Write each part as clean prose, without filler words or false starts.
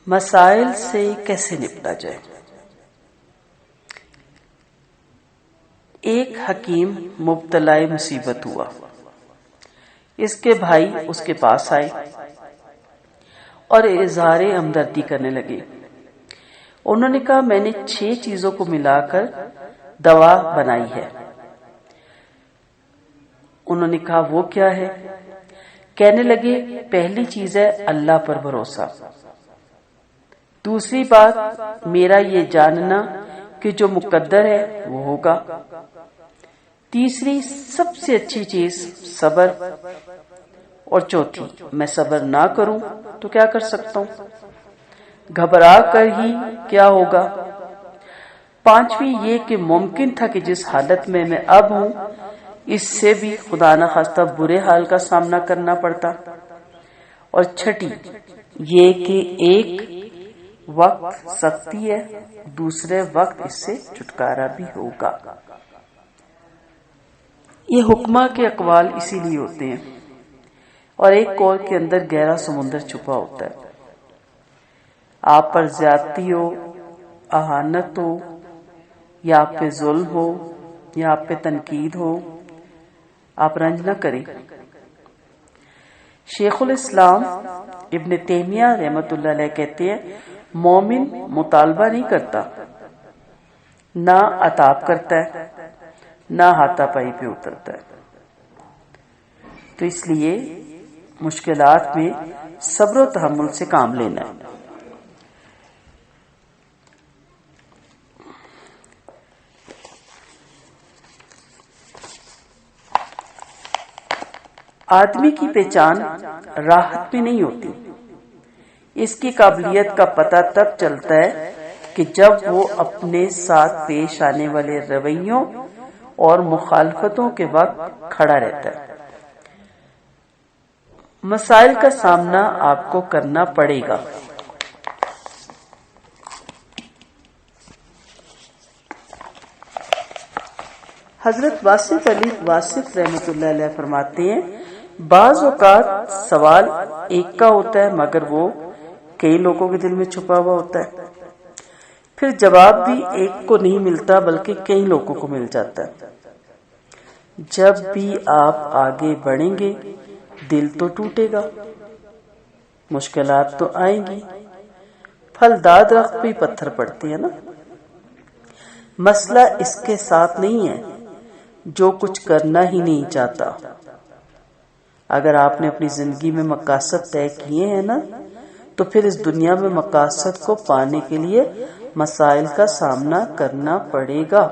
مسائل سے کیسے نپٹا جائے۔ ایک حکیم مبتلا مصیبت ہوا، اس کے بھائی اس کے پاس آئے اور اظہار ہمدردی کرنے لگے۔ انہوں نے کہا میں نے 6 چیزوں کو ملا کر دوا بنائی ہے۔ انہوں نے کہا وہ کیا ہے؟ کہنے لگے پہلی چیز ہے اللہ پر بھروسہ، دوسری بات میرا یہ جاننا کہ جو مقدر ہے وہ ہوگا، تیسری سب سے اچھی چیز صبر، اور چوتھی میں صبر نہ کروں تو کیا کر سکتا ہوں، گھبرا کر ہی کیا ہوگا، پانچویں یہ کہ ممکن تھا کہ جس حالت میں میں اب ہوں اس سے بھی خدا نخواستہ برے حال کا سامنا کرنا پڑتا، اور چھٹی یہ کہ ایک وقت سختی ہے دوسرے وقت اس سے چھٹکارا بھی ہوگا۔ یہ حکمہ کے اقوال اسی لیے ہوتے ہیں، اور ایک قول کے اندر گہرا سمندر چھپا ہوتا ہے۔ آپ پر زیادتی ہو، اہانت ہو، یا آپ پہ ظلم ہو، یا آپ پہ تنقید ہو، آپ رنج نہ کریں۔ شیخ الاسلام ابن تیمیہ رحمۃ اللہ علیہ کہتے ہیں مومن مطالبہ نہیں کرتا، نہ عتاب کرتا ہے، نہ ہاتھا پائی پہ اترتا ہے۔ تو اس لیے مشکلات میں صبر و تحمل سے کام لینا ہے۔ آدمی کی پہچان راحت میں نہیں ہوتی، اس کی قابلیت کا پتہ تب چلتا ہے کہ جب وہ اپنے ساتھ پیش آنے والے رویوں اور مخالفتوں کے وقت کھڑا رہتا ہے۔ مسائل کا سامنا آپ کو کرنا پڑے گا، حضرت واصف علی واصف رحمۃ اللہ علیہ فرماتے ہیں بعض اوقات سوال ایک کا ہوتا ہے مگر وہ کئی لوگوں کے دل میں چھپا ہوا ہوتا ہے، پھر جواب بھی ایک کو نہیں ملتا بلکہ کئی لوگوں کو مل جاتا ہے۔ جب بھی آپ آگے بڑھیں گے دل تو ٹوٹے گا، مشکلات تو آئیں گی، پھلدار درخت پہ پتھر پڑتے ہیں نا۔ مسئلہ اس کے ساتھ نہیں ہے جو کچھ کرنا ہی نہیں چاہتا۔ اگر آپ نے اپنی زندگی میں مقاصد طے کیے ہیں نا تو پھر اس دنیا میں مقاصد کو پانے کے لیے مسائل کا سامنا کرنا پڑے گا۔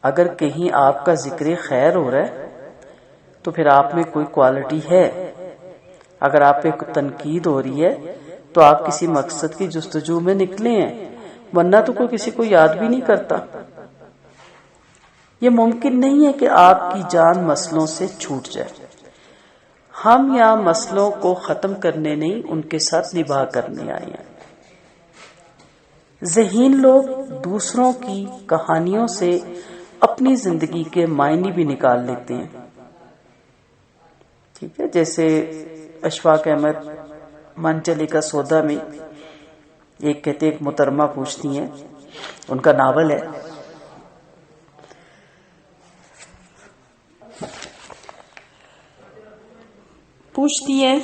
اگر کہیں آپ کا ذکر خیر ہو رہا ہے تو پھر آپ میں کوئی کوالٹی ہے، اگر آپ پہ تنقید ہو رہی ہے تو آپ کسی مقصد کی جستجو میں نکلے ہیں، ورنہ تو کوئی کسی کو یاد بھی نہیں کرتا۔ یہ ممکن نہیں ہے کہ آپ کی جان مسئلوں سے چھوٹ جائے۔ ہم یہاں مسئلوں کو ختم کرنے نہیں ان کے ساتھ نباہ کرنے آئے ہیں۔ ذہین لوگ دوسروں کی کہانیوں سے اپنی زندگی کے معنی بھی نکال لیتے ہیں، ٹھیک ہے، جیسے اشفاق احمد منچلی کا سودا میں ایک کہتے ایک محترمہ پوچھتی ہیں، ان کا ناول ہے، پوچھتی ہیں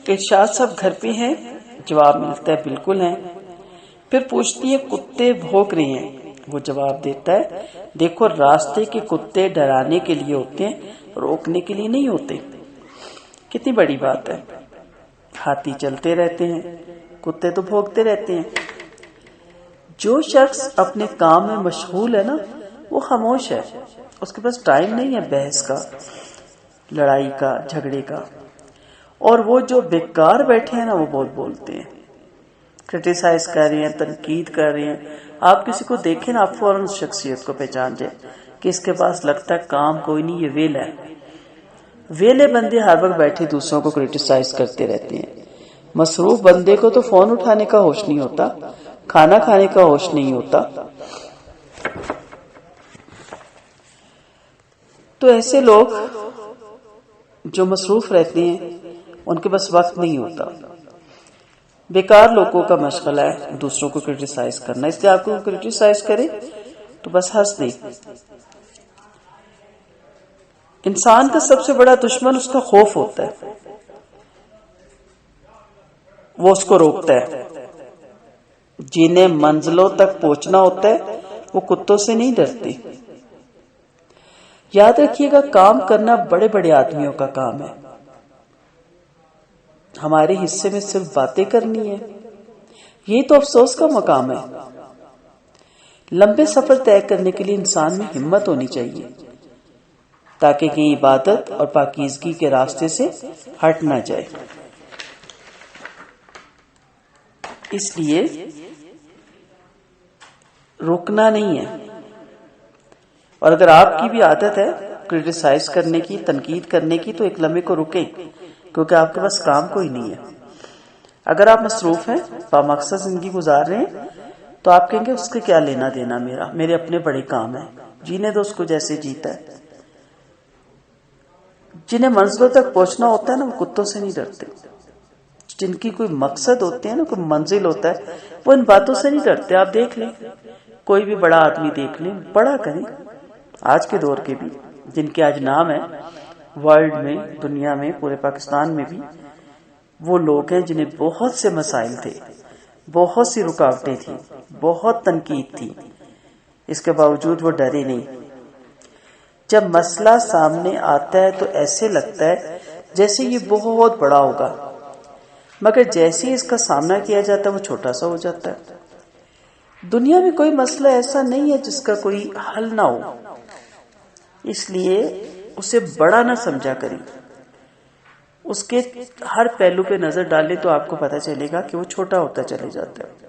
کہ ارشاد صاحب گھر پہ ہیں؟ جواب ملتا ہے بالکل ہیں۔ پھر پوچھتی ہے کتے بھونک رہے ہیں؟ وہ جواب دیتا ہے دیکھو راستے کے کتے ڈرانے کے لیے ہوتے ہیں، روکنے کے لیے نہیں ہوتے۔ کتنی بڑی بات ہے، ہاتھی چلتے رہتے ہیں، کتے تو بھونکتے رہتے ہیں۔ جو شخص اپنے کام میں مشغول ہے نا وہ خاموش ہے، اس کے پاس ٹائم نہیں ہے بحث کا، لڑائی کا، جھگڑے کا، اور وہ جو بیکار بیٹھے ہیں نا وہ بہت بولتے ہیں، کرٹیسائز کر رہے ہیں، تنقید کر رہے ہیں۔ آپ کسی کو دیکھیں نا آپ فوراً اس شخصیت کو پہچان جائیں کہ اس کے پاس لگتا ہے کام کوئی نہیں، یہ ویلا ہے۔ ویلے بندے ہر وقت بیٹھے دوسروں کو کرٹیسائز کرتے رہتے ہیں، مصروف بندے کو تو فون اٹھانے کا ہوش نہیں ہوتا، کھانا کھانے کا ہوش نہیں ہوتا۔ تو ایسے لوگ جو مصروف رہتے ہیں ان کے پاس وقت نہیں ہوتا۔ بیکار لوگوں کا مشغلہ ہے دوسروں کو کرٹیسائز کرنا، اس لیے آپ کو کرٹیسائز کرے تو بس ہنس دیں۔ انسان کا سب سے بڑا دشمن اس کا خوف ہوتا ہے، وہ اس کو روکتا ہے۔ جنہیں منزلوں تک پہنچنا ہوتا ہے وہ کتوں سے نہیں ڈرتے۔ یاد رکھیے گا، کام کرنا بڑے بڑے آدمیوں کا کام ہے، ہمارے حصے میں صرف باتیں کرنی ہے، یہ تو افسوس کا مقام ہے۔ لمبے سفر طے کرنے کے لیے انسان میں ہمت ہونی چاہیے تاکہ کہیں عبادت اور پاکیزگی کے راستے سے ہٹ نہ جائے۔ اس لیے رکنا نہیں ہے، اور اگر آپ کی بھی عادت ہے کرٹیسائز کرنے کی، تنقید کرنے کی، تو ایک لمحے کو رکیں، کیونکہ آپ کے پاس کام کوئی نہیں ہے۔ اگر آپ مصروف ہیں، بامقصد زندگی گزار رہے ہیں، تو آپ کہیں گے اس کے کیا لینا دینا، میرے اپنے بڑے کام ہیں، جینے دو اس کو جیسے جیتا ہے۔ جنہیں منزلوں تک پہنچنا ہوتا ہے نا، وہ کتوں سے نہیں ڈرتے۔ جن کی کوئی مقصد ہوتے ہیں نا، کوئی منزل ہوتا ہے، وہ ان باتوں سے نہیں ڈرتے۔ آپ دیکھ لیں، کوئی بھی بڑا آدمی دیکھ لیں، بڑا کریں، آج کے دور کے بھی جن کے آج نام ہے ورلڈ میں، دنیا میں، پورے پاکستان میں بھی، وہ لوگ ہیں جنہیں بہت سے مسائل تھے، بہت سی رکاوٹیں تھیں، بہت تنقید تھی، اس کے باوجود وہ ڈرے نہیں۔ جب مسئلہ سامنے آتا ہے تو ایسے لگتا ہے جیسے یہ بہت بڑا ہوگا، مگر جیسے ہی اس کا سامنا کیا جاتا ہے وہ چھوٹا سا ہو جاتا ہے۔ دنیا میں کوئی مسئلہ ایسا نہیں ہے جس کا کوئی حل نہ ہو، اس لیے اسے بڑا نہ سمجھا کریں، اس کے ہر پہلو پہ نظر ڈالیں تو آپ کو پتہ چلے گا کہ وہ چھوٹا ہوتا چلے جاتا ہے۔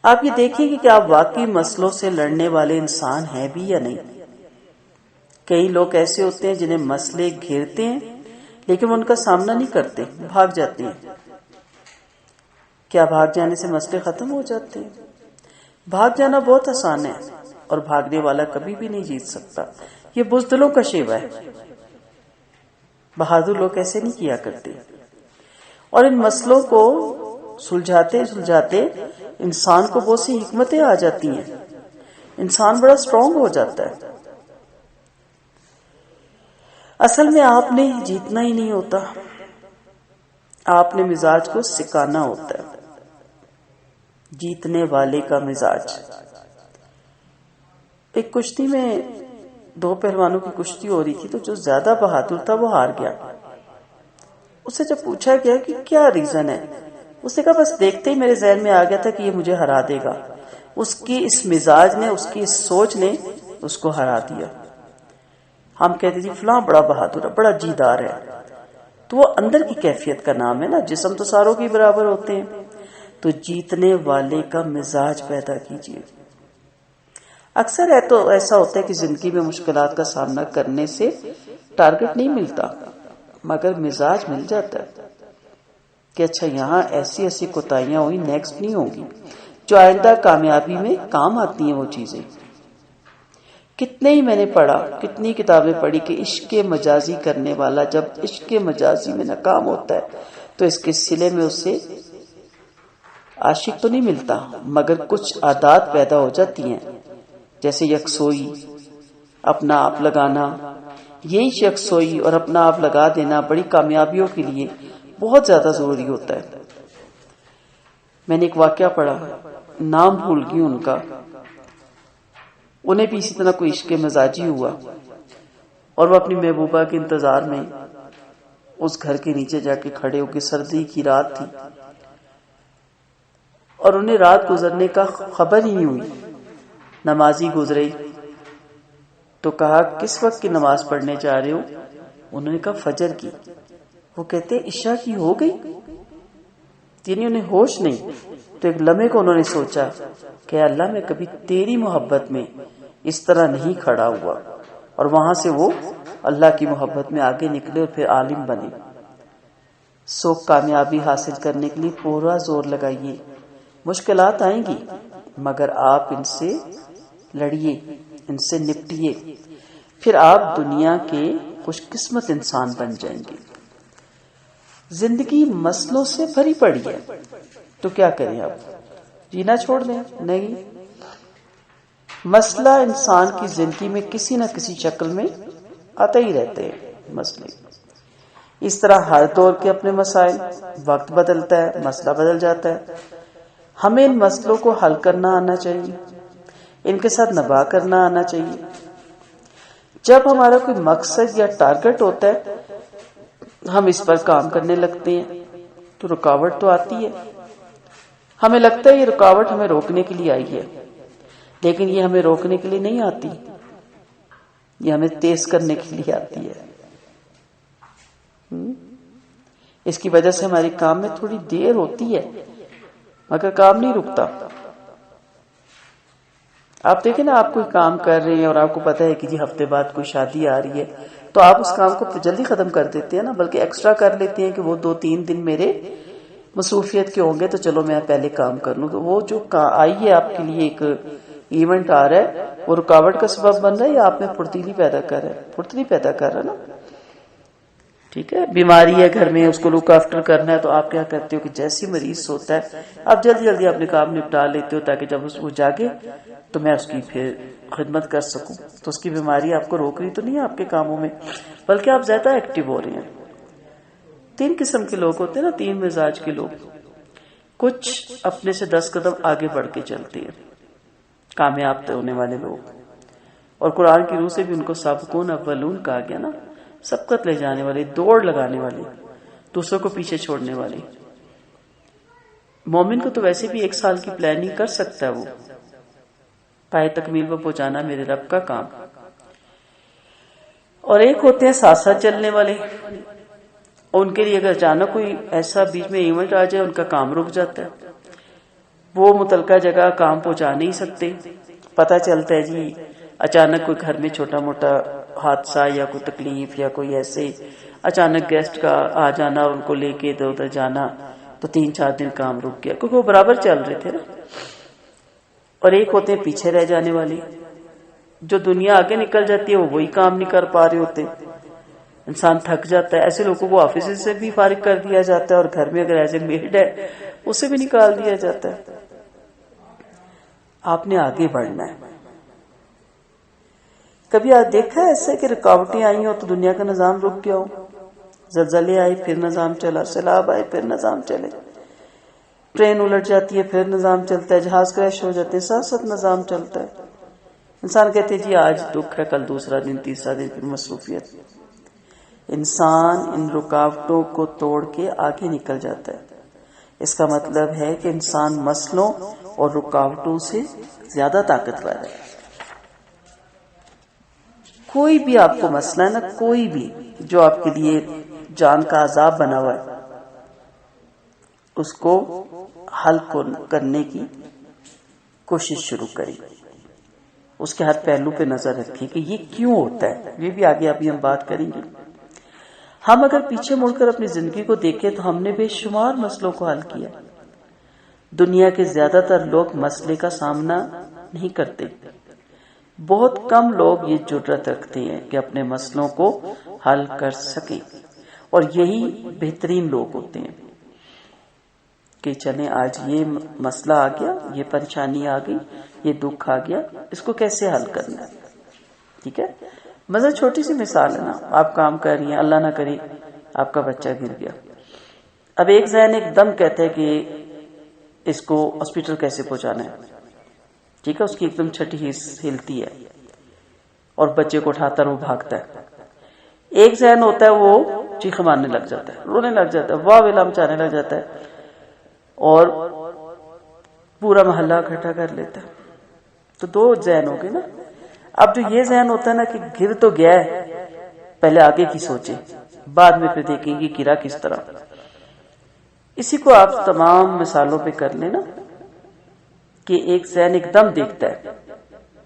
آپ یہ دیکھیں کہ آپ واقعی مسئلوں سے لڑنے والے انسان ہیں بھی یا نہیں۔ کئی لوگ ایسے ہوتے ہیں جنہیں مسئلے گھیرتے ہیں لیکن وہ ان کا سامنا نہیں کرتے، بھاگ جاتے ہیں۔ کیا بھاگ جانے سے مسئلے ختم ہو جاتے ہیں؟ بھاگ جانا بہت آسان ہے، اور بھاگنے والا کبھی بھی نہیں جیت سکتا، یہ بزدلوں کا شیوا ہے۔ بہادر لوگ ایسے نہیں کیا کرتے، اور ان مسئلوں کو سلجھاتے سلجھاتے انسان کو بہت سی حکمتیں آ جاتی ہیں، انسان بڑا اسٹرانگ ہو جاتا ہے۔ اصل میں آپ نے جیتنا ہی نہیں ہوتا، آپ نے مزاج کو سکھانا ہوتا ہے، جیتنے والے کا مزاج۔ ایک کشتی میں دو پہلوانوں کی کشتی ہو رہی تھی، تو جو زیادہ بہادر تھا وہ ہار گیا۔ اسے جب پوچھا گیا کہ کیا ریزن ہے، اس نے کہا بس دیکھتے ہی میرے ذہن میں آ گیا تھا کہ یہ مجھے ہرا دے گا۔ اس کی اس مزاج نے، اس کی اس سوچ نے اس کو ہرا دیا۔ ہم کہتے تھے فلاں بڑا بہادر ہے، بڑا جیدار ہے، تو وہ اندر کی کیفیت کا نام ہے نا، جسم تو ساروں کے برابر ہوتے ہیں۔ تو جیتنے والے کا مزاج پیدا کیجیے۔ اکثر ہے تو ایسا ہوتا ہے کہ زندگی میں مشکلات کا سامنا کرنے سے ٹارگٹ نہیں ملتا، مگر مزاج مل جاتا ہے کہ اچھا یہاں ایسی ایسی کوتاہیاں ہوئی، نیکسٹ نہیں ہوگی، جو آئندہ کامیابی میں کام آتی ہیں وہ چیزیں۔ کتنے ہی میں نے پڑھا، کتنی کتابیں پڑھی کہ عشق مجازی کرنے والا جب عشق مجازی میں ناکام ہوتا ہے تو اس کے صلے میں اسے عاشق تو نہیں ملتا، مگر کچھ عادات پیدا ہو جاتی ہیں، جیسے یکسوئی، اپنا آپ لگانا۔ یہی یکسوئی اور اپنا آپ لگا دینا بڑی کامیابیوں کے لیے بہت زیادہ ضروری ہوتا ہے۔ میں نے ایک واقعہ پڑھا، نام بھول گئی ان کا، انہیں بھی اسی طرح کوئی عشق مزاجی ہوا، اور وہ اپنی محبوبہ کے انتظار میں اس گھر کے نیچے جا کے کھڑے ہو کے، سردی کی رات تھی اور انہیں رات گزرنے کا خبر ہی نہیں ہوئی۔ نمازی گزرے تو کہا کس وقت کی نماز پڑھنے جا رہے ہو؟ انہوں نے کہا فجر کی۔ وہ کہتے عشاء کی ہو گئی، یعنی انہیں ہوش نہیں۔ تو ایک لمحے کو انہوں نے سوچا کہ اللہ میں کبھی تیری محبت میں اس طرح نہیں کھڑا ہوا، اور وہاں سے وہ اللہ کی محبت میں آگے نکلے اور پھر عالم بنے۔ سو کامیابی حاصل کرنے کے لیے پورا زور لگائیے، مشکلات آئیں گی مگر آپ ان سے لڑیے، ان سے نپٹیے، پھر آپ دنیا کے خوش قسمت انسان بن جائیں گے۔ زندگی مسئلوں سے بھری پڑی ہے، تو کیا کریں آپ؟ جینا چھوڑ دیں؟ نہیں، مسئلہ انسان کی زندگی میں کسی نہ کسی شکل میں آتے ہی رہتے ہیں مسئلے۔ اس طرح ہر دور کے اپنے مسائل، وقت بدلتا ہے، مسئلہ بدل جاتا ہے۔ ہمیں ان مسئلوں کو حل کرنا آنا چاہیے، ان کے ساتھ نباہ کرنا آنا چاہیے۔ جب ہمارا کوئی مقصد یا ٹارگٹ ہوتا ہے، ہم اس پر کام کرنے لگتے ہیں تو رکاوٹ تو آتی ہے۔ ہمیں لگتا ہے یہ رکاوٹ ہمیں روکنے کے لیے آئی ہے، لیکن یہ ہمیں روکنے کے لیے نہیں آتی، یہ ہمیں تیز کرنے کے لیے آتی ہے۔ اس کی وجہ سے ہماری کام میں تھوڑی دیر ہوتی ہے، مگر کام نہیں رکتا۔ آپ دیکھیں نا، آپ کوئی کام کر رہے ہیں اور آپ کو پتا ہے کہ جی ہفتے بعد کوئی شادی آ رہی ہے، تو آپ اس کام کو جلدی ختم کر دیتے ہیں نا، بلکہ ایکسٹرا کر لیتے ہیں کہ وہ 2-3 دن میرے مصروفیت کے ہوں گے تو چلو میں پہلے کام کر لوں۔ تو وہ جو آئی ہے آپ کے لیے ایک ایونٹ آ رہا ہے، وہ رکاوٹ کا سبب بن رہا ہے یا آپ میں پھرتیلی پیدا کر رہا ہے؟ پھرتیلی پیدا کر رہا ہے نا۔ ٹھیک ہے، بیماری ہے گھر میں، اس کو لک آفٹر کرنا ہے، تو آپ کیا کرتے ہو کہ جیسی مریض سوتا ہے آپ جلدی جلدی اپنے کام نپٹا لیتے ہو تاکہ جب وہ جاگے تو میں اس کی پھر خدمت کر سکوں۔ تو اس کی بیماری آپ کو روک رہی تو نہیں ہے آپ کے کاموں میں، بلکہ آپ زیادہ ایکٹیو ہو رہے ہیں۔ 3 قسم کے لوگ ہوتے ہیں نا، 3 مزاج کے لوگ۔ کچھ اپنے سے 10 قدم آگے بڑھ کے چلتے ہیں، کامیاب ہونے والے لوگ، اور قرآن کی روح سے بھی ان کو سابقون اولون کہا گیا نا، سبقت لے جانے والے، دوڑ لگانے والے، دوسروں کو پیچھے چھوڑنے والے۔ مومن کو تو ویسے بھی 1 سال کی پلاننگ کر سکتا ہے، وہ پائے تکمیل پر پہنچانا میرے رب کا کام۔ اور ایک ہوتے ہیں ساتھ ساتھ چلنے والے، اور ان کے لیے اگر اچانک کوئی ایسا بیچ میں ایونٹ آ جائے ان کا کام رک جاتا ہے، وہ متعلقہ جگہ کام پہنچا نہیں سکتے۔ پتہ چلتا ہے جی اچانک کوئی گھر میں چھوٹا موٹا حادثہ یا کوئی تکلیف یا کوئی ایسے اچانک گیسٹ کا آ جانا اور ان کو لے کے ادھر ادھر جانا، تو 3-4 دن کام رک گیا، کیونکہ وہ برابر چل رہے تھے نا۔ اور ایک ہوتے ہیں پیچھے رہ جانے والے، جو دنیا آگے نکل جاتی ہے وہ وہی کام نہیں کر پا رہے ہوتے، انسان تھک جاتا ہے۔ ایسے لوگوں کو آفس سے بھی فارغ کر دیا جاتا ہے، اور گھر میں اگر ایز اے میڈ ہے اسے بھی نکال دیا جاتا ہے۔ آپ نے آگے بڑھنا ہے۔ کبھی آپ دیکھا ہے ایسے کہ رکاوٹیں آئی ہو تو دنیا کا نظام رک گیا ہو؟ زلزلے آئے پھر نظام چلا، سیلاب آئے پھر نظام چلے، ٹرین الٹ جاتی ہے پھر نظام چلتا ہے، جہاز کریش ہو جاتے ہیں ساتھ ساتھ نظام چلتا ہے۔ انسان کہتے ہیں جی آج دکھ ہے، کل دوسرا دن، تیسرا دن، پھر مصروفیت۔ انسان ان رکاوٹوں کو توڑ کے آگے نکل جاتا ہے۔ اس کا مطلب ہے کہ انسان مسئلوں اور رکاوٹوں سے زیادہ طاقتور ہے۔ کوئی بھی آپ کو مسئلہ ہے نا، کوئی بھی جو آپ کے لیے جان کا عذاب بنا ہوا ہے، اس کو حل کرنے کی کوشش شروع کریں، اس کے ہر پہلو پہ نظر رکھیں کہ یہ کیوں ہوتا ہے۔ یہ بھی آگے ابھی ہم بات کریں گے۔ ہم اگر پیچھے مڑ کر اپنی زندگی کو دیکھیں تو ہم نے بے شمار مسئلوں کو حل کیا۔ دنیا کے زیادہ تر لوگ مسئلے کا سامنا نہیں کرتے، بہت کم لوگ یہ جرأت رکھتے ہیں کہ اپنے مسئلوں کو حل کر سکیں، اور یہی بہترین لوگ ہوتے ہیں کہ چلیں آج یہ مسئلہ آ گیا، یہ پریشانی آ گئی، یہ دکھ آ گیا، اس کو کیسے حل کرنا ہے۔ ٹھیک ہے، مثلا چھوٹی سی مثال ہے نا، آپ کام کر رہی ہیں، اللہ نہ کرے آپ کا بچہ گر گیا، اب ایک ذہن ایک دم کہتا ہے کہ اس کو ہاسپٹل کیسے پہنچانا ہے۔ ٹھیک ہے، اس کی ایک دم چھٹی ہلتی ہے اور بچے کو اٹھاتا ہے، وہ بھاگتا ہے۔ ایک ذہن ہوتا ہے وہ چیخ مارنے لگ جاتا ہے، رونے لگ جاتا ہے، واہ ویلا مچانے لگ جاتا ہے اور پورا محلہ اکٹھا کر لیتا ہے۔ تو 2 ذہن ہو گئے نا۔ اب جو یہ ذہن ہوتا ہے نا کہ گر تو گیا ہے، پہلے آگے کی سوچیں، بعد میں پھر دیکھیں گے گرا کس طرح۔ اسی کو آپ تمام مثالوں پہ کر لیں نا، کہ ایک ذہن ایک دم دیکھتا ہے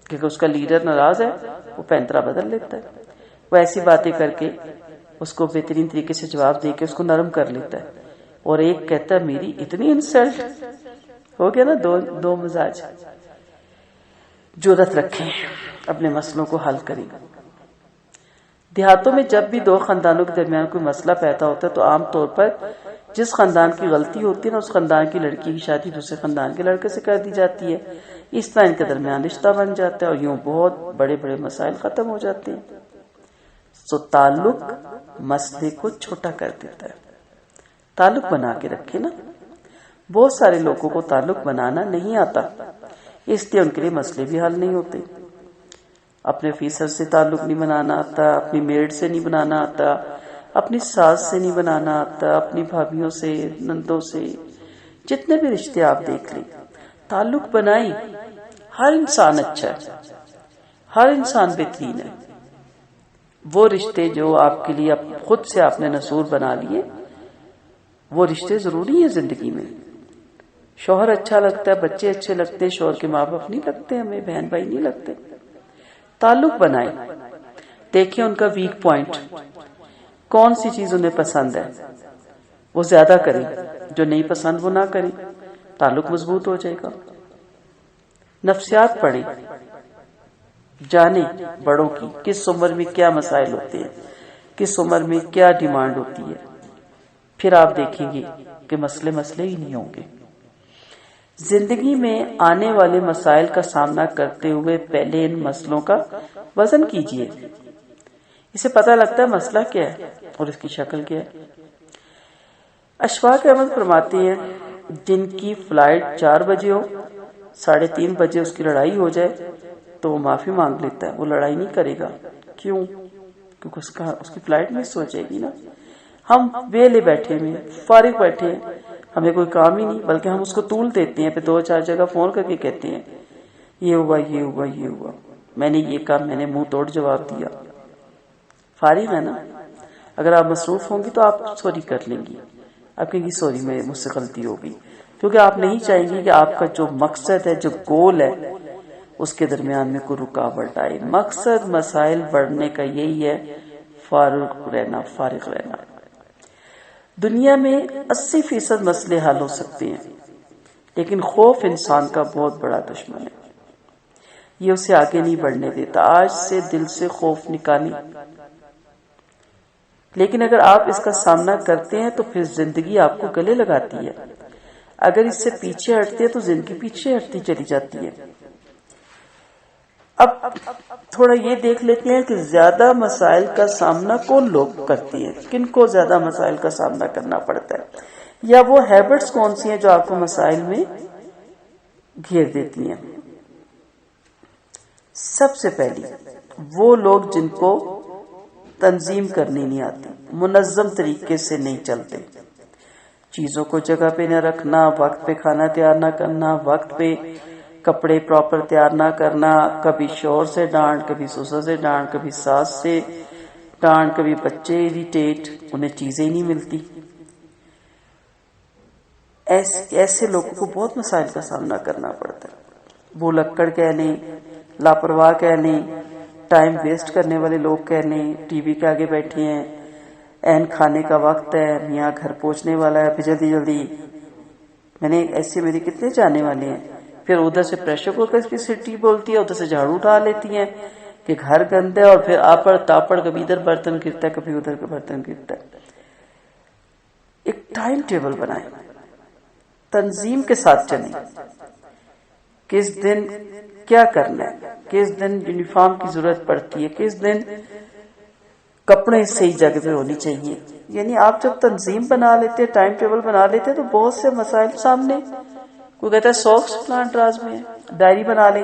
کیونکہ اس کا لیڈر ناراض ہے، وہ پینترا بدل لیتا ہے، وہ ایسی باتیں کر کے اس کو بہترین طریقے سے جواب دے کے اس کو نرم کر لیتا ہے، اور ایک کہتا ہے میری اتنی انسلٹ ہو گیا نا۔ 2 مزاج۔ جرأت رکھیں، اپنے مسئلوں کو حل کریں۔ دیہاتوں میں جب بھی دو خاندانوں کے درمیان کوئی مسئلہ پیدا ہوتا ہے تو عام طور پر جس خاندان کی غلطی ہوتی ہے نا اس خاندان کی لڑکی کی شادی دوسرے خاندان کے لڑکے سے کر دی جاتی ہے. اس طرح ان کے درمیان رشتہ بن جاتا ہے اور یوں بہت بڑے بڑے مسائل ختم ہو جاتے ہیں. تعلق مسئلے کو چھوٹا کر دیتا ہے. تعلق بنا کے رکھے نا. بہت سارے لوگوں کو تعلق بنانا نہیں آتا، اس لیے ان کے لیے مسئلے بھی حل نہیں ہوتے. اپنے آفیسر سے تعلق نہیں بنانا آتا، اپنی میڈ سے نہیں بنانا آتا، اپنی ساس سے نہیں بنانا آتا، اپنی بھابھیوں سے، نندوں سے، جتنے بھی رشتے آپ دیکھ لیں. تعلق بنائی. ہر انسان اچھا ہے، ہر انسان بہترین ہے. وہ رشتے جو آپ کے لیے خود سے آپ نے نصور بنا لیے وہ رشتے ضروری ہیں زندگی میں. شوہر اچھا لگتا ہے، بچے اچھے لگتے ہیں، شوہر کے ماں باپ نہیں لگتے، ہمیں بہن بھائی نہیں لگتے. تعلق بنائیں. دیکھیں ان کا ویک پوائنٹ، کون سی چیز انہیں پسند ہے وہ زیادہ کریں، جو نہیں پسند وہ نہ کریں. تعلق مضبوط ہو جائے گا. نفسیات پڑھیں، جانیں بڑوں کی کس عمر میں کیا مسائل ہوتے ہیں، کس عمر میں کیا ڈیمانڈ ہوتی ہے. پھر آپ دیکھیں گے کہ مسئلے ہی نہیں ہوں گے. زندگی میں آنے والے مسائل کا سامنا کرتے ہوئے پہلے ان مسئلوں کا وزن کیجئے. اسے پتہ لگتا ہے مسئلہ کیا ہے اور اس کی شکل کیا ہے. اشفاق احمد فرماتی ہیں جن کی فلائٹ 4 بجے ہو، 3:30 بجے اس کی لڑائی ہو جائے تو وہ معافی مانگ لیتا ہے، وہ لڑائی نہیں کرے گا. کیوں؟ کیونکہ اس کی فلائٹ مس ہو جائے گی نا. ہم ویلے بیٹھے ہیں، فارغ بیٹھے ہیں، ہمیں کوئی کام ہی نہیں، بلکہ ہم اس کو طول دیتے ہیں. پھر 2-4 جگہ فون کر کے کہتے ہیں یہ ہوا یہ ہوا یہ ہوا، میں نے یہ کہا، میں نے منہ توڑ جواب دیا. فارغ ہے نا. اگر آپ مصروف ہوں گی تو آپ سوری کر لیں گی، آپ کہیں گی سوری میں مجھ سے غلطی ہو گئی، کیونکہ آپ نہیں چاہیں گی کہ آپ کا جو مقصد ہے، جو گول ہے، اس کے درمیان میں کوئی رکاوٹ آئے. مقصد مسائل بڑھنے کا یہی ہے، فارغ رہنا. دنیا میں 80% مسئلے حل ہو سکتے ہیں، لیکن خوف انسان کا بہت بڑا دشمن ہے. یہ اسے آگے نہیں بڑھنے دیتا. آج سے دل سے خوف نکالیں. لیکن اگر آپ اس کا سامنا کرتے ہیں تو پھر زندگی آپ کو گلے لگاتی ہے. اگر اس سے پیچھے ہٹتے ہیں تو زندگی پیچھے ہٹتی چلی جاتی ہے. اب تھوڑا یہ دیکھ لیتے ہیں کہ زیادہ مسائل کا سامنا کون لوگ کرتے ہیں، کن کو زیادہ مسائل کا سامنا کرنا پڑتا ہے، یا وہ ہیبٹس کون سی ہیں جو آپ کو مسائل میں گھیر دیتی ہیں. سب سے پہلی وہ لوگ جن کو تنظیم کرنی نہیں آتی، منظم طریقے سے نہیں چلتے. چیزوں کو جگہ پہ نہ رکھنا، وقت پہ کھانا تیار نہ کرنا، وقت پہ کپڑے پراپر تیار نہ کرنا، کبھی شوہر سے ڈانٹ، کبھی سسر سے ڈانٹ، کبھی ساس سے ڈانٹ، کبھی بچے اریٹیٹ، انہیں چیزیں ہی نہیں ملتی. ایسے لوگوں کو بہت مسائل کا سامنا کرنا پڑتا ہے. وہ لکڑ کہہ لیں، لاپرواہ کہہ لیں، ٹائم ویسٹ کرنے والے لوگ کہہ لیں، ٹی وی کے آگے بیٹھے ہیں، این کھانے کا وقت ہے، میاں گھر پہنچنے والا ہے، پھر جلدی جلدی. میں نے ایسے میرے کتنے جانے والے ہیں. پھر ادھر سے پریشر کوکر کی سٹی بولتی ہے، ادھر سے جھاڑو اٹھا لیتی ہیں کہ گھر گندہ ہے، اور پھر آپڑ تاپڑ کبھی ادھر برتن گرتا ہے، کبھی ادھر کا برتن گرتا ہے. ایک ٹائم ٹیبل بنائیں، تنظیم کے ساتھ چلیں. کس دن کیا کرنا ہے، کس دن یونیفارم کی ضرورت پڑتی ہے، کس دن کپڑے صحیح جگہ پہ ہونی چاہیے. یعنی آپ جب تنظیم بنا لیتے، ٹائم ٹیبل بنا لیتے تو بہت سے مسائل سامنے. کوئی کہتا ہے ساکس فلاں ڈراز میں ہے، ڈائری بنا لیں،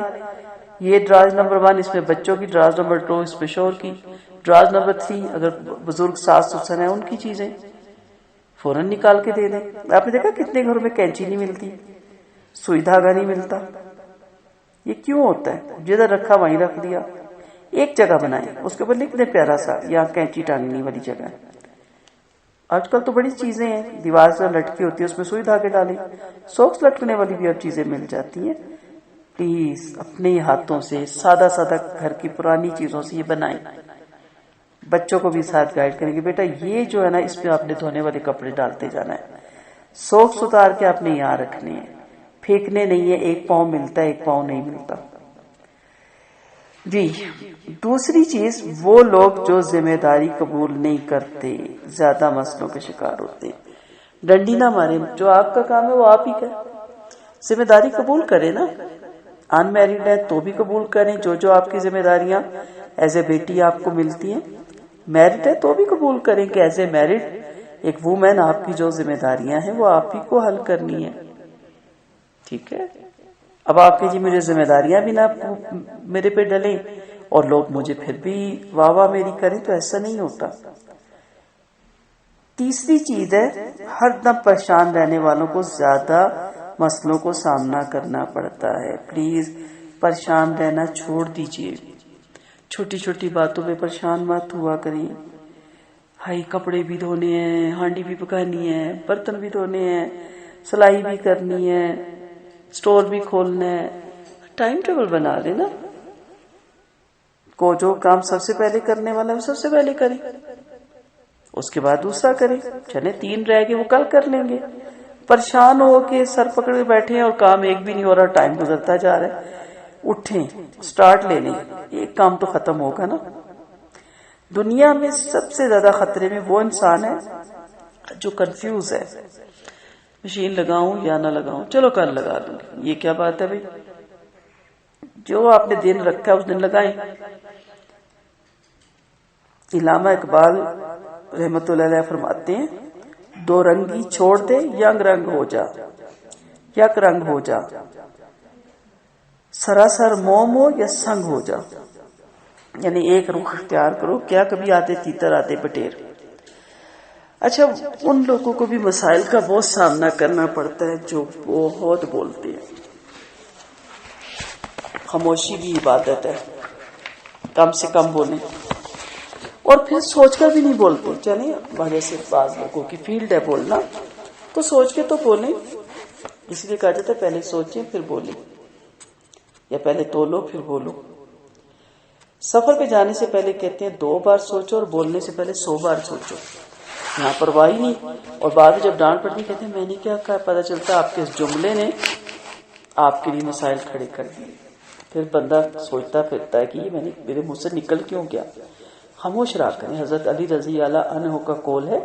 یہ ڈراز نمبر 1 اس میں بچوں کی، ڈراز نمبر 2 اس میں شوہر کی، ڈراز نمبر 3 اگر بزرگ ساس سسر ہیں ان کی چیزیں فوراً نکال کے دے دیں. آپ نے دیکھا کتنے گھروں میں کینچی نہیں ملتی، سوئی دھاگا نہیں ملتا. یہ کیوں ہوتا ہے؟ جدھر رکھا وہیں رکھ دیا. ایک جگہ بنائیں، اس کے اوپر لکھ دیں پیارا سا یہاں کینچی ٹانگنے والی جگہ ہے. آج کل تو بڑی چیزیں ہیں، دیوار سے لٹکی ہوتی ہے، اس میں سوئی دھاگے ڈالیں. سوکس لٹکنے والی بھی اب چیزیں مل جاتی ہیں. پلیز اپنے ہاتھوں سے سادہ سادہ گھر کی پرانی چیزوں سے یہ بنائیں. بچوں کو بھی ساتھ گائیڈ کریں گے، بیٹا یہ جو ہے نا اس میں آپ نے دھونے والے کپڑے ڈالتے جانا ہے، سوکس اتار کے آپ نے یہاں رکھنے ہیں، پھینکنے نہیں ہے. ایک پاؤں ملتا ہے، ایک پاؤں نہیں ملتا. جی دوسری چیز، وہ لوگ جو ذمہ داری قبول نہیں کرتے زیادہ مسئلوں کے شکار ہوتے ہیں۔ ڈنڈی نہ مارے، جو آپ کا کام ہے وہ آپ ہی کریں، ذمہ داری قبول کریں نا۔ ان میرڈ ہے تو بھی قبول کریں جو آپ کی ذمہ داریاں ایز اے بیٹی آپ کو ملتی ہیں، میرڈ ہے تو بھی قبول کریں کہ ایز اے میرڈ ایک وومن آپ کی جو ذمہ داریاں ہیں وہ آپ ہی کو حل کرنی ہے، ٹھیک ہے۔ اب آپ کی جی مجھے ذمہ داریاں بھی نہ میرے پہ ڈلیں اور لوگ مجھے پھر بھی واہ واہ میری کریں، تو ایسا نہیں ہوتا۔ تیسری چیز ہے، ہر دم پریشان رہنے والوں کو زیادہ مسئلوں کو سامنا کرنا پڑتا ہے۔ پلیز پریشان رہنا چھوڑ دیجئے، چھوٹی چھوٹی باتوں پہ پریشان مت ہوا کریں۔ ہائی کپڑے بھی دھونے ہیں، ہانڈی بھی پکانی ہے، برتن بھی دھونے ہیں، سلائی بھی کرنی ہے، سٹور بھی کھولنا ہے، ٹائم ٹیبل بنا لے نا۔ کو جو کام سب سے پہلے کرنے والا ہے وہ سب سے پہلے کریں، اس کے بعد دوسرا کریں، چلے 3 رہ گئے وہ کل کر لیں گے۔ پریشان ہو کے سر پکڑ کے بیٹھے ہیں اور کام ایک بھی نہیں ہو رہا، ٹائم گزرتا جا رہا ہے۔ اٹھیں، سٹارٹ لے لیں، ایک کام تو ختم ہوگا نا۔ دنیا میں سب سے زیادہ خطرے میں وہ انسان ہے جو کنفیوز ہے، مشین لگاؤں یا نہ لگاؤں، چلو کل لگا دوں گی، یہ کیا بات ہے بھائی؟ جو آپ نے دن رکھا ہے اس دن لگائیں۔ علامہ اقبال رحمت اللہ علیہ فرماتے ہیں، 2 رنگی چھوڑ دے، ینگ رنگ ہو جا، یک رنگ ہو جا، سراسر موم ہو یا سنگ ہو جا، یعنی ایک رخ اختیار کرو، کیا کبھی آتے تیتر آتے بٹیر۔ اچھا، ان لوگوں کو بھی مسائل کا بہت سامنا کرنا پڑتا ہے جو بہت بولتے ہیں۔ خاموشی بھی عبادت ہے، کم سے کم بولیں، اور پھر سوچ کر بھی نہیں بولتے۔ چلیں وجہ سے بعض لوگوں کی فیلڈ ہے بولنا، تو سوچ کے تو بولیں، اس لیے کہا جاتا ہے پہلے سوچیں پھر بولیں، یا پہلے تولو پھر بولو۔ سفر پہ جانے سے پہلے کہتے ہیں 2 بار سوچو، اور بولنے سے پہلے 100 بار سوچو۔ یہاں پرواہ نہیں، اور بعد میں جب ڈانٹ پڑتی کہتے ہیں میں نے کیا کہا، پتہ چلتا آپ کے اس جملے نے آپ کے لیے مسائل کھڑے کر دیے۔ پھر بندہ سوچتا پھرتا ہے کہ یہ میرے منہ سے نکل کیوں گیا۔ خاموش رہا کریں۔ حضرت علی رضی اللہ عنہ کا قول ہے،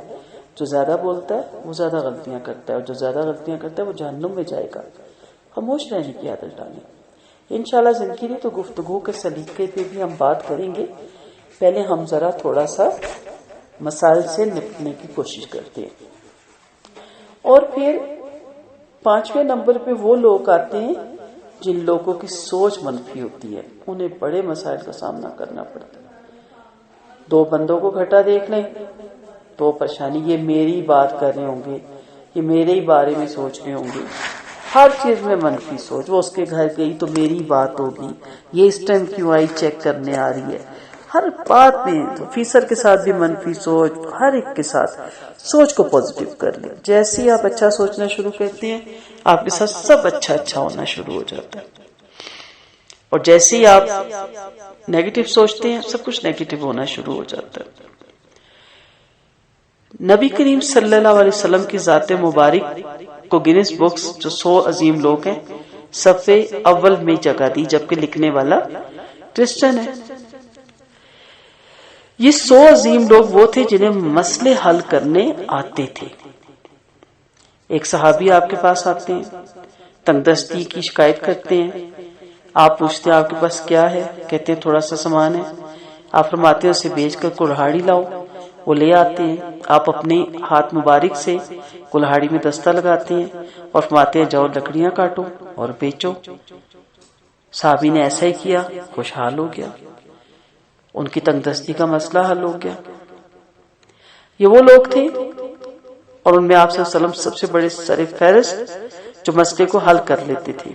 جو زیادہ بولتا ہے وہ زیادہ غلطیاں کرتا ہے، اور جو زیادہ غلطیاں کرتا ہے وہ جہنم میں جائے گا۔ خاموش رہنے کی عادت ڈالیں۔ انشاءاللہ زندگی میں تو گفتگو کے سلیقے پہ بھی ہم بات کریں گے، پہلے ہم ذرا تھوڑا سا مسائل سے نپٹنے کی کوشش کرتے ہیں۔ اور پھر 5ویں نمبر پہ وہ لوگ آتے ہیں جن لوگوں کی سوچ منفی ہوتی ہے، انہیں بڑے مسائل کا سامنا کرنا پڑتا ہے۔ 2 بندوں کو گھٹا دیکھ لیں تو پریشانی، یہ میری بات کر رہے ہوں گے، یہ میرے ہی بارے میں سوچ رہے ہوں گے، ہر چیز میں منفی سوچ۔ وہ اس کے گھر گئی تو میری بات ہوگی، یہ اس ٹائم کیوں آئی چیک کرنے آ رہی ہے، ہر بات میں آفیسر کے ساتھ بھی منفی سوچ، ہر ایک کے ساتھ سوچ کو پازیٹیو کر لیں۔ جیسے ہی آپ اچھا سوچنا شروع کرتے ہیں آپ کے ساتھ سب اچھا ہونا شروع ہو جاتا ہے، اور جیسے ہی آپ نیگیٹو سوچتے ہیں سب کچھ نیگیٹو ہونا شروع ہو جاتا ہے۔ نبی کریم صلی اللہ علیہ وسلم کی ذات مبارک کو گینس بکس جو 100 عظیم لوگ ہیں صفحے اول میں جگہ دی، جبکہ لکھنے والا کرسچن ہے۔ یہ 100 عظیم لوگ وہ تھے جنہیں مسئلے حل کرنے آتے تھے۔ ایک صحابی آپ کے پاس آتے ہیں، تنگ دستی کی شکایت کرتے ہیں، آپ پوچھتے ہیں آپ کے پاس کیا ہے، کہتے ہیں تھوڑا سا سامان ہے، آپ فرماتے ہیں اسے بیچ کر کلہاڑی لاؤ، وہ لے آتے ہیں، آپ اپنے ہاتھ مبارک سے کلہاڑی میں دستہ لگاتے ہیں اور فرماتے ہیں جاؤ لکڑیاں کاٹو اور بیچو۔ صحابی نے ایسا ہی کیا، خوشحال ہو گیا، ان کی تنگ دستی کا مسئلہ حل ہو گیا۔ یہ وہ لوگ تھے، اور ان میں آپ صلی اللہ علیہ وسلم سب سے بڑے سر فہرست جو مسئلے کو حل کر لیتے تھے۔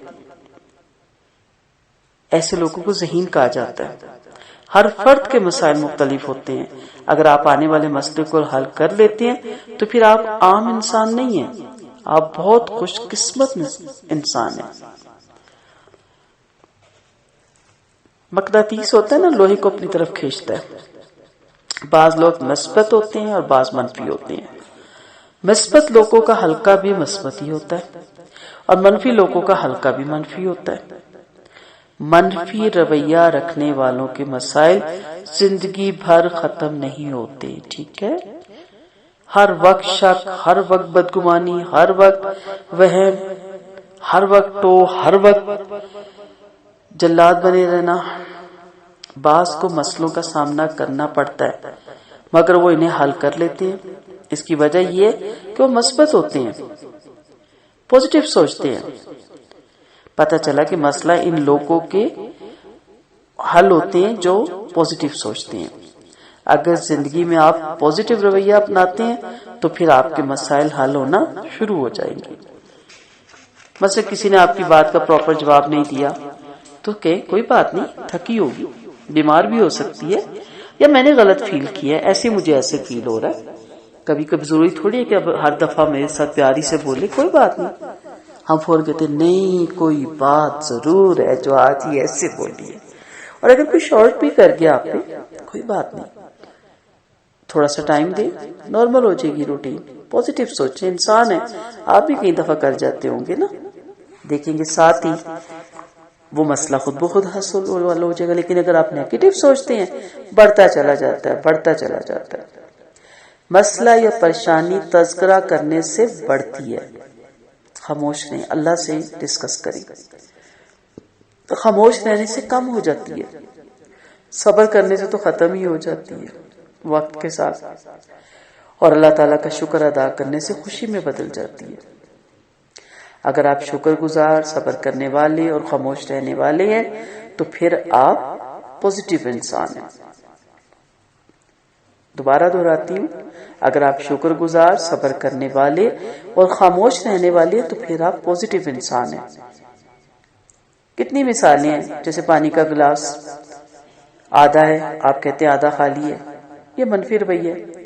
ایسے لوگوں کو ذہین کہا جاتا ہے۔ ہر فرد کے مسائل مختلف ہوتے ہیں، اگر آپ آنے والے مسئلے کو حل کر لیتے ہیں تو پھر آپ عام انسان نہیں ہیں، آپ بہت خوش قسمت انسان ہیں۔ مقناطیس ہوتا ہے نا، لوہے کو اپنی طرف کھینچتا ہے۔ بعض لوگ مثبت ہوتے ہیں اور بعض منفی ہوتے ہیں۔ مثبت لوگوں کا حلقہ بھی مثبت ہی ہوتا ہے، اور منفی لوگوں کا حلقہ بھی منفی ہوتا ہے۔ منفی رویہ رکھنے والوں کے مسائل زندگی بھر ختم نہیں ہوتے. ٹھیک ہے، ہر وقت شک، ہر وقت بدگمانی، ہر وقت وہم، ہر وقت ہر وقت جلاد بنے رہنا. بعض کو مسئلوں کا سامنا کرنا پڑتا ہے مگر وہ انہیں حل کر لیتے ہیں. اس کی وجہ یہ کہ وہ مثبت ہوتے ہیں، پازیٹیو سوچتے ہیں. پتہ چلا کہ مسئلہ ان لوگوں کے حل ہوتے ہیں جو پازیٹیو سوچتے ہیں. اگر زندگی میں آپ پازیٹیو رویہ اپناتے ہیں تو پھر آپ کے مسائل حل ہونا شروع ہو جائیں گے. مثلا کسی نے آپ کی بات کا پراپر جواب نہیں دیا تو کہ کوئی بات نہیں، تھکی ہوگی، بیمار بھی ہو سکتی ہے، یا میں نے غلط فیل کیا ہے، ایسے مجھے ایسے فیل ہو رہا ہے. کبھی کبھی ضروری تھوڑی ہے کہ اب ہر دفعہ میرے ساتھ پیاری سے بولے کوئی بات نہیں. ہم فوراً کہتے نہیں، کوئی بات ضرور ہے جو آج ہی ایسے بولی ہے. اور اگر کوئی شارٹ بھی کر گیا آپ پہ، کوئی بات نہیں، تھوڑا سا ٹائم دے، نارمل ہو جائے گی روٹین. پازیٹیو سوچیں، انسان ہے، آپ بھی کئی دفعہ کر جاتے ہوں گے نا. دیکھیں گے ساتھ ہی وہ مسئلہ خود بخود حاصل ہو جائے گا. لیکن اگر آپ نیگیٹو سوچتے ہیں، بڑھتا چلا جاتا ہے، بڑھتا چلا جاتا ہے. مسئلہ یا پریشانی تذکرہ کرنے سے بڑھتی ہے. خاموش رہیں، اللہ سے ڈسکس کریں. خاموش رہنے سے کم ہو جاتی ہے، صبر کرنے سے تو ختم ہی ہو جاتی ہے وقت کے ساتھ. اور اللہ تعالیٰ کا شکر ادا کرنے سے خوشی میں بدل جاتی ہے. اگر آپ شکر گزار، صبر کرنے والے اور خاموش رہنے والے ہیں تو پھر آپ پازیٹیو انسان ہیں. دوبارہ دہراتی ہوں، اگر آپ شکر گزار، صبر کرنے والے اور خاموش رہنے والے تو پھر آپ پازیٹیو انسان ہیں. کتنی مثالیں ہیں، جیسے پانی کا گلاس آدھا ہے، آپ کہتے ہیں آدھا خالی ہے، یہ منفی رویہ ہے.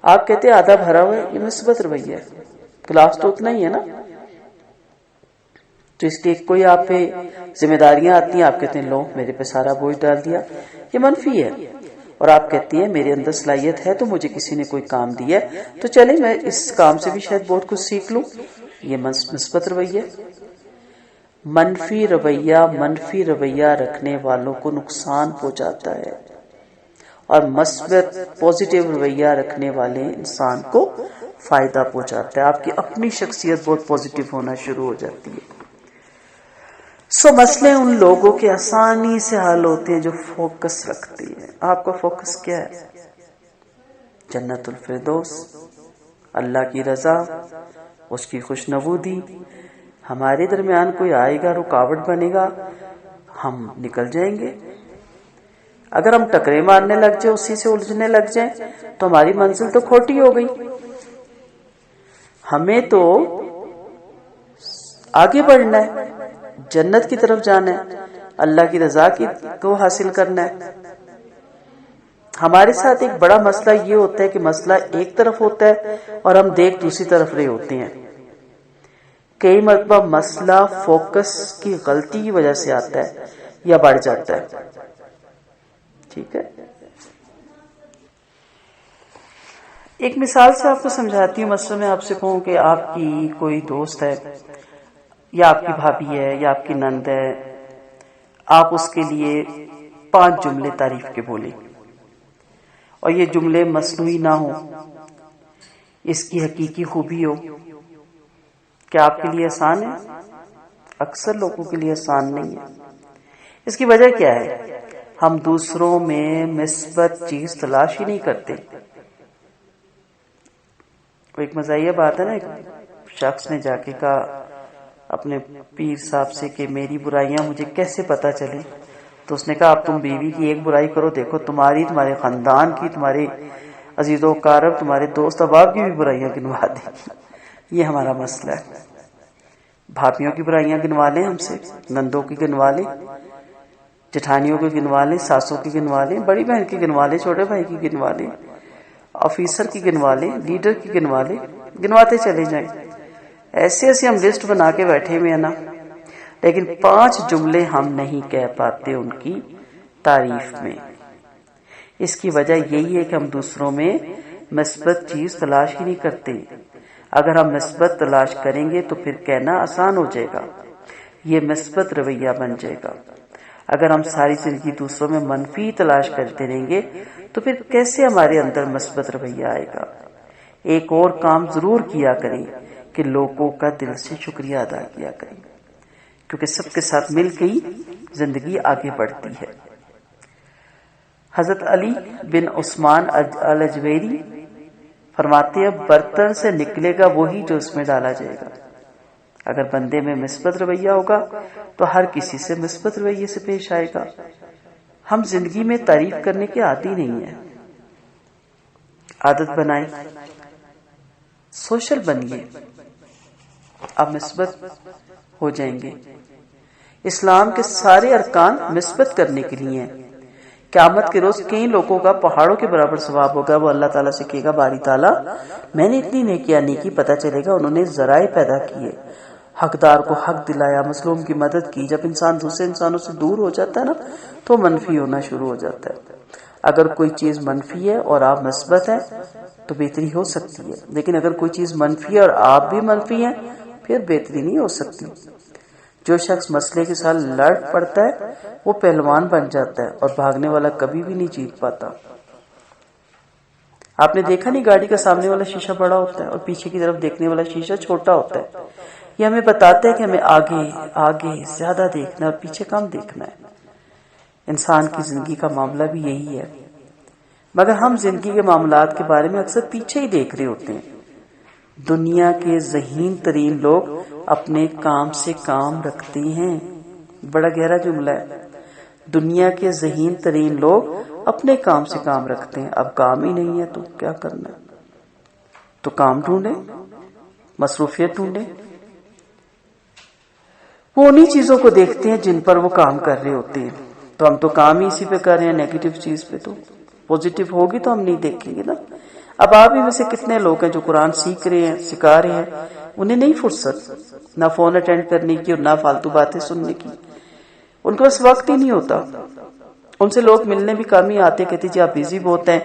آپ کہتے ہیں آدھا بھرا ہوا ہے، یہ مثبت رویہ ہے. گلاس تو اتنا ہی ہے نا. تو اس لیے کوئی آپ پہ ذمہ داریاں آتی ہیں، آپ کہتے ہیں لو میرے پہ سارا بوجھ ڈال دیا، یہ منفی ہے. اور آپ کہتی ہیں میرے اندر صلاحیت ہے تو مجھے کسی نے کوئی کام دیا ہے تو چلے میں اس کام سے بھی شاید بہت کچھ سیکھ لوں، یہ مثبت رویہ. منفی رویہ رکھنے والوں کو نقصان پہنچاتا ہے اور مثبت پازیٹیو رویہ رکھنے والے انسان کو فائدہ پہنچاتا ہے. آپ کی اپنی شخصیت بہت پازیٹیو ہونا شروع ہو جاتی ہے. مسئلے ان لوگوں کے آسانی سے حل ہوتے ہیں جو فوکس رکھتے ہیں. آپ کا فوکس کیا ہے؟ جنت الفردوس، اللہ کی رضا، اس کی خوشنودی. ہمارے درمیان کوئی آئے گا، رکاوٹ بنے گا، ہم نکل جائیں گے. اگر ہم ٹکرے مارنے لگ جائیں، اسی سے الجھنے لگ جائیں تو ہماری منزل تو کھوٹی ہو گئی. ہمیں تو آگے بڑھنا ہے، جنت کی طرف جانا ہے، اللہ کی رضا کو حاصل کرنا ہے. ہمارے ساتھ ایک بڑا مسئلہ یہ ہوتا ہے کہ مسئلہ ایک طرف ہوتا ہے اور ہم دیکھ دوسری طرف رہے ہوتے ہیں. کئی مرتبہ مسئلہ فوکس کی غلطی کی وجہ سے آتا ہے یا بڑھ جاتا ہے. ٹھیک ہے، ایک مثال سے آپ کو سمجھاتی ہوں. مثلا میں آپ سے کہوں کہ آپ کی کوئی دوست ہے یا آپ کی بھابھی ہے یا آپ کی نند ہے، آپ اس کے لیے 5 جملے تعریف کے بولیں اور یہ جملے مصنوعی نہ ہو، اس کی حقیقی خوبی ہو. کیا آپ کے لیے آسان ہے؟ اکثر لوگوں کے لیے آسان نہیں ہے. اس کی وجہ کیا ہے؟ ہم دوسروں میں مثبت چیز تلاش ہی نہیں کرتے. ایک مزاحیہ بات ہے نا، ایک شخص نے جا کے کہا اپنے پیر صاحب سے کہ میری برائیاں مجھے کیسے پتہ چلیں؟ تو اس نے کہا اب تم بیوی کی ایک برائی کرو، دیکھو تمہاری، تمہارے خاندان کی، تمہارے عزیز و اقارب، تمہارے دوست احباب کی بھی برائیاں گنوا دیں. یہ ہمارا مسئلہ ہے. بھابھیوں کی برائیاں گنوا لیں، ہم سے نندوں کی گنوا لیں، جٹھانیوں کی گنوا لیں، ساسوں کی گنوا لیں، بڑی بہن کی گنوا لیں، چھوٹے بھائی کی گنوا لیں، آفیسر کی گنوا لیں، لیڈر کی گنوا لیں، گنواتے چلے جائیں. ایسے ہم لسٹ بنا کے بیٹھے ہوئے ہیں نا، لیکن 5 جملے ہم نہیں کہہ پاتے ان کی تعریف میں. اس کی وجہ یہی ہے کہ ہم دوسروں میں مثبت چیز تلاش ہی نہیں کرتے. اگر ہم مثبت تلاش کریں گے تو پھر کہنا آسان ہو جائے گا، یہ مثبت رویہ بن جائے گا. اگر ہم ساری زندگی دوسروں میں منفی تلاش کرتے رہیں گے تو پھر کیسے ہمارے اندر مثبت رویہ آئے گا؟ ایک اور کام ضرور کیا کریں کہ لوگوں کا دل سے شکریہ ادا کیا کریں، کیونکہ سب کے ساتھ مل کے ہی زندگی آگے بڑھتی ہے۔ حضرت علی بن عثمان الجویری فرماتے ہیں برتن سے نکلے گا وہی جو اس میں ڈالا جائے گا۔ اگر بندے میں مثبت رویہ ہوگا تو ہر کسی سے مثبت رویے سے پیش آئے گا۔ ہم زندگی میں تعریف کرنے کے عادی نہیں ہیں، عادت بنائیں، سوشل بنیے، آپ مثبت ہو جائیں گے۔ اسلام کے سارے ارکان مثبت کرنے کے لیے ہیں۔ قیامت کے روز کئی لوگوں کا پہاڑوں کے برابر ثواب ہوگا، وہ اللہ تعالیٰ سے کہے گا باری تعالیٰ میں نے اتنی نیکیاں نہیں کی، پتہ چلے گا انہوں نے ذرائع پیدا کیے، حقدار کو حق دلایا، مظلوم کی مدد کی۔ جب انسان دوسرے انسانوں سے دور ہو جاتا ہے نا تو منفی ہونا شروع ہو جاتا ہے۔ اگر کوئی چیز منفی ہے اور آپ مثبت ہیں تو بہتری ہو سکتی ہے، لیکن اگر کوئی چیز منفی ہے اور آپ بھی منفی ہیں پھر بہتری نہیں ہو سکتی۔ جو شخص مسئلے کے ساتھ لڑ پڑتا ہے وہ پہلوان بن جاتا ہے، اور بھاگنے والا کبھی بھی نہیں جیت پاتا۔ آپ نے دیکھا نہیں، گاڑی کا سامنے والا شیشہ بڑا ہوتا ہے اور پیچھے کی طرف دیکھنے والا شیشہ چھوٹا ہوتا ہے۔ یہ ہمیں بتاتا ہے کہ ہمیں آگے آگے زیادہ دیکھنا ہے اور پیچھے کم دیکھنا ہے۔ انسان کی زندگی کا معاملہ بھی یہی ہے، مگر ہم زندگی کے معاملات کے بارے میں اکثر پیچھے ہی دیکھ رہے ہوتے ہیں۔ دنیا کے ذہین ترین لوگ اپنے کام سے کام رکھتے ہیں۔ بڑا گہرا جملہ ہے۔ دنیا کے ذہین ترین لوگ اپنے کام سے کام رکھتے ہیں۔ اب کام ہی نہیں ہے تو کیا کرنا ہے؟ تو کام ڈھونڈیں، مصروفیت ڈھونڈیں۔ وہ انہی چیزوں کو دیکھتے ہیں جن پر وہ کام کر رہے ہوتے ہیں، تو ہم تو کام ہی اسی پہ کر رہے ہیں، نیگیٹو چیز پہ۔ تو پوزیٹو ہوگی تو ہم نہیں دیکھیں گے نا۔ اب آپ ہی میں سے کتنے لوگ ہیں جو قرآن سیکھ رہے ہیں، سکھا رہے ہیں، انہیں نہیں فرصت نہ فون اٹینڈ کرنے کی اور نہ فالتو باتیں سننے کی، ان کے پاس وقت ہی نہیں ہوتا۔ ان سے لوگ ملنے بھی کم ہی آتے، کہتے جی آپ بیزی بہت ہیں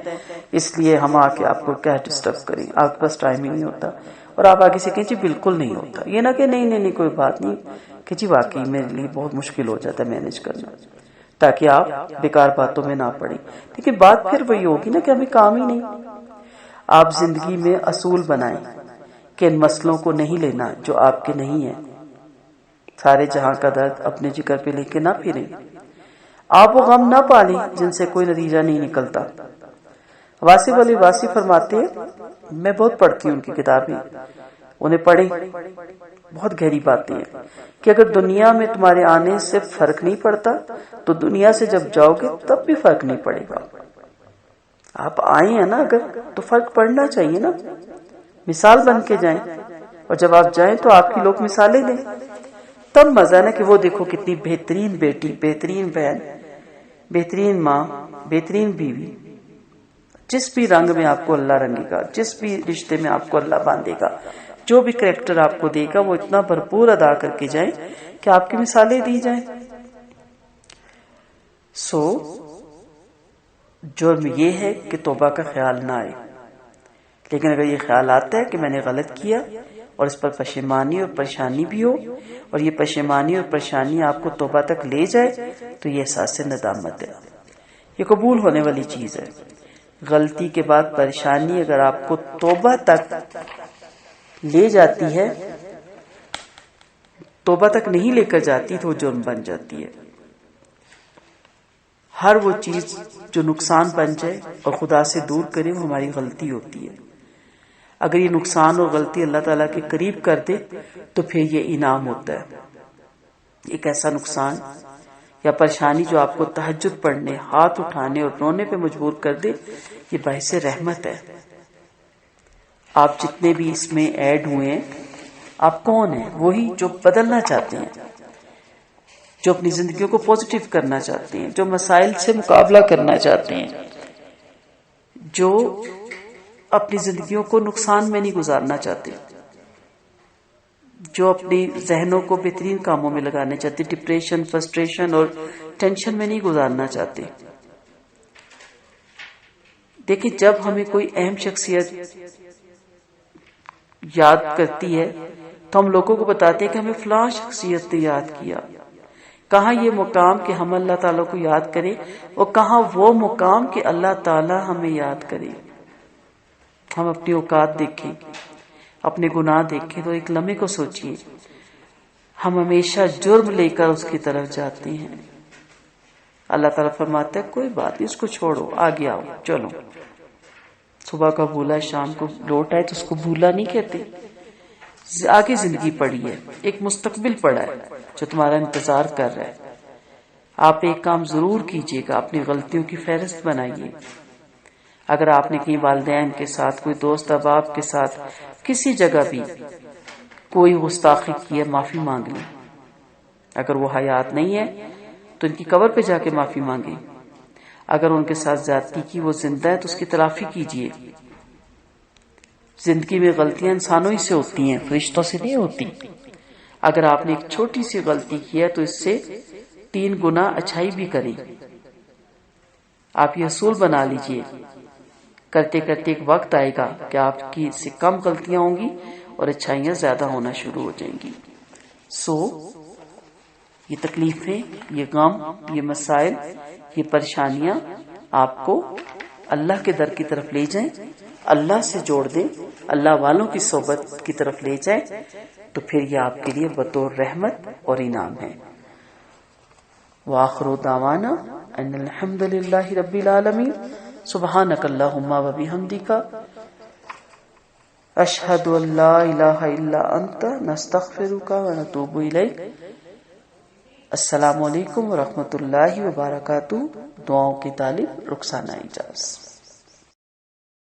اس لیے ہم آ کے آپ کو کیا ڈسٹرب کریں، آپ کے پاس ٹائم ہی نہیں ہوتا۔ اور آپ آگے سے کہیں جی بالکل نہیں ہوتا، یہ نہ کہ نہیں کوئی بات نہیں، کہ جی واقعی میرے لیے بہت مشکل ہو جاتا ہے مینج کرنا، تاکہ آپ بیکار باتوں میں نہ پڑیں۔ لیکن بات پھر وہی ہوگی نا کہ ہمیں کام ہی نہیں۔ آپ زندگی میں اصول بنائیں کہ ان مسئلوں کو نہیں لینا جو آپ کے نہیں ہیں۔ سارے جہاں کا درد اپنے جگر پہ لے کے نہ پھریں۔ آپ وہ غم نہ پالیں جن سے کوئی نتیجہ نہیں نکلتا۔ واصف علی واصف فرماتے ہیں، میں بہت پڑھتی ہوں ان کی کتابیں، انہیں پڑھیں، بہت گہری باتیں ہیں کہ اگر دنیا میں تمہارے آنے سے فرق نہیں پڑتا تو دنیا سے جب جاؤ گے تب بھی فرق نہیں پڑے گا۔ آپ آئے ہیں نا اگر تو فرق پڑنا چاہیے نا، مثال بن کے جائیں، اور جب آپ جائیں تو آپ کی لوگ مثالیں دیں، تب مزہ ہے نا کہ وہ دیکھو کتنی بہترین بیٹی، بہترین بہن، بہترین ماں، بہترین بیوی۔ جس بھی رنگ میں آپ کو اللہ رنگے گا، جس بھی رشتے میں آپ کو اللہ باندھے گا، جو بھی کریکٹر آپ کو دے گا وہ اتنا بھرپور ادا کر کے جائیں کہ آپ کی مثالیں دی جائیں۔ جرم یہ ہے کہ توبہ کا خیال نہ آئے، لیکن اگر یہ خیال آتا ہے کہ میں نے غلط کیا اور اس پر پشیمانی اور پریشانی بھی ہو، اور یہ پشیمانی اور پریشانی آپ کو توبہ تک لے جائے، تو یہ احساس ندامت ہے، یہ قبول ہونے والی چیز ہے۔ غلطی کے بعد پریشانی اگر آپ کو توبہ تک لے جاتی ہے، توبہ تک نہیں لے کر جاتی تو وہ جرم بن جاتی ہے۔ ہر وہ چیز جو نقصان بن جائے اور خدا سے دور کرے وہ ہماری غلطی ہوتی ہے۔ اگر یہ نقصان اور غلطی اللہ تعالیٰ کے قریب کر دے تو پھر یہ انعام ہوتا ہے۔ ایک ایسا نقصان یا پریشانی جو آپ کو تہجد پڑھنے، ہاتھ اٹھانے اور رونے پہ مجبور کر دے، یہ باعث رحمت ہے۔ آپ جتنے بھی اس میں ایڈ ہوئے ہیں، آپ کون ہیں؟ وہی جو بدلنا چاہتے ہیں، جو اپنی زندگیوں کو پوزیٹیو کرنا چاہتے ہیں، جو مسائل سے مقابلہ کرنا چاہتے ہیں، جو اپنی زندگیوں کو نقصان میں نہیں گزارنا چاہتے، جو اپنی ذہنوں کو بہترین کاموں میں لگانا چاہتے، ڈپریشن، فرسٹریشن اور ٹینشن میں نہیں گزارنا چاہتے۔ دیکھیں، جب ہمیں کوئی اہم شخصیت یاد کرتی ہے تو ہم لوگوں کو بتاتے ہیں کہ ہمیں فلاں شخصیت نے یاد کیا، کہاں یہ مقام کہ ہم اللہ تعالیٰ کو یاد کریں، اور کہاں وہ مقام کہ اللہ تعالیٰ ہمیں یاد کرے۔ ہم اپنی اوقات دیکھیں، اپنے گناہ دیکھیں تو ایک لمحے کو سوچئے، ہم ہمیشہ جرم لے کر اس کی طرف جاتے ہیں۔ اللہ تعالیٰ فرماتا ہے کوئی بات نہیں، اس کو چھوڑو، آگے آؤ، چلو۔ صبح کا بھولا شام کو لوٹ آئے تو اس کو بھولا نہیں کہتے۔ آگے زندگی پڑی ہے، ایک مستقبل پڑا ہے جو تمہارا انتظار کر رہا ہے۔ آپ ایک کام ضرور کیجئے گا، اپنی غلطیوں کی فہرست بنائیے۔ اگر آپ نے کہیں والدین کے ساتھ، کوئی دوست احباب کے ساتھ، کسی جگہ بھی کوئی گستاخی کی ہے، معافی مانگ لیں۔ اگر وہ حیات نہیں ہے تو ان کی قبر پہ جا کے معافی مانگیں۔ اگر ان کے ساتھ زیادتی کی، وہ زندہ ہے تو اس کی تلافی کیجئے۔ زندگی میں غلطیاں انسانوں ہی سے ہوتی ہیں، فرشتوں سے نہیں ہوتی۔ اگر آپ نے ایک چھوٹی سی غلطی کی ہے تو اس سے 3 گنا اچھائی بھی کریں۔ آپ یہ اصول بنا لیجئے، کرتے کرتے ایک وقت آئے گا کہ آپ کی سے کم غلطیاں ہوں گی اور اچھائیاں زیادہ ہونا شروع ہو جائیں گی۔ یہ تکلیفیں، یہ غم، یہ مسائل، یہ پریشانیاں آپ کو اللہ کے در کی طرف لے جائیں، اللہ سے جوڑ دیں، اللہ والوں کی صحبت کی طرف لے جائیں، تو پھر یہ آپ کے لیے بطور رحمت اور انعام ہے۔ وآخر دعوانا ان الحمد للہ رب العالمین، سبحانک اللہم و بحمدک، اشہد ان لا الہ الا انت، نستغفرک و نتوب الیک۔ السلام علیکم ورحمۃ اللہ وبرکاتہ۔ دعاؤں کی طالب رخسانہ اعجاز۔